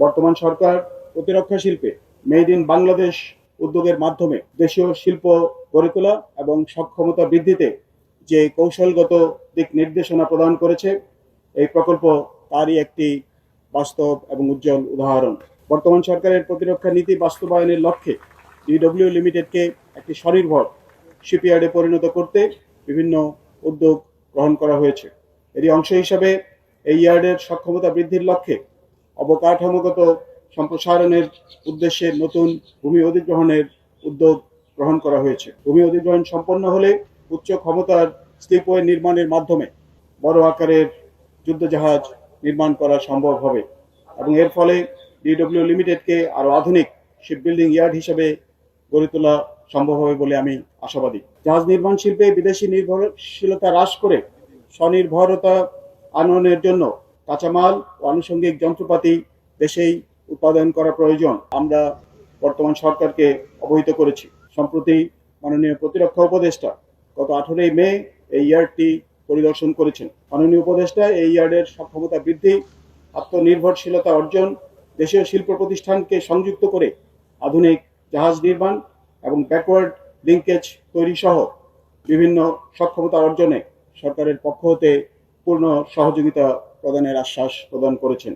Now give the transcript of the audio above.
বর্তমান সরকার প্রতিরক্ষা শিল্পে মেড ইন বাংলাদেশ উদ্যোগের মাধ্যমে দেশীয় শিল্প গড়ে তোলা এবং সক্ষমতা বৃদ্ধিতে যে কৌশলগত দিক নির্দেশনা প্রদান করেছে, এই প্রকল্প তারই একটি বাস্তব এবং উজ্জ্বল উদাহরণ। বর্তমান সরকারের প্রতিরক্ষা নীতি বাস্তবায়নের লক্ষ্যে ডিডব্লিউ লিমিটেডকে একটি স্বনির্ভর শিপইয়ার্ডে পরিণত করতে বিভিন্ন উদ্যোগ গ্রহণ করা হয়েছে। এরই অংশ হিসাবে এই ইয়ার্ডের সক্ষমতা বৃদ্ধির লক্ষ্যে অবকাঠামোগত সম্প্রসারণের উদ্দেশ্যে নতুন ভূমি অধিগ্রহণের উদ্যোগ গ্রহণ করা হয়েছে। ভূমি অধিগ্রহণ সম্পন্ন হলে উচ্চ ক্ষমতার স্লিপওয়ে নির্মাণের মাধ্যমে বড় আকারের যুদ্ধজাহাজ নির্মাণ করা সম্ভব হবে এবং এর ফলে ডিডব্লিউ লিমিটেডকে আরো আধুনিক শিপবিল্ডিং ইয়ার্ড হিসেবে গড়ে তোলা সম্ভব হবে বলে আমি আশাবাদী। জাহাজ নির্মাণ শিল্পে বিদেশি নির্ভরশীলতা হ্রাস করে স্বনির্ভরতা আনয়নের জন্য কাঁচামাল ও আনুষঙ্গিক যন্ত্রপাতি দেশেই উৎপাদন করা প্রয়োজন আমরা বর্তমান সরকারকে অবহিত করেছি। সম্প্রতি মাননীয় প্রতিরক্ষা উপদেষ্টা গত 18 মে এই ইয়ার্ডটি পরিদর্শন করেছেন। মাননীয় উপদেষ্টা এই ইয়ার্ডের সক্ষমতা বৃদ্ধি, আত্মনির্ভরশীলতা অর্জন, দেশীয় শিল্প প্রতিষ্ঠানকে সংযুক্ত করে আধুনিক জাহাজ নির্মাণ এবং ব্যাকওয়ার্ড লিঙ্কেজ তৈরি সহ বিভিন্ন সক্ষমতা অর্জনে সরকারের পক্ষ হতে পূর্ণ সহযোগিতা প্রদানের আশ্বাস প্রদান করেছেন।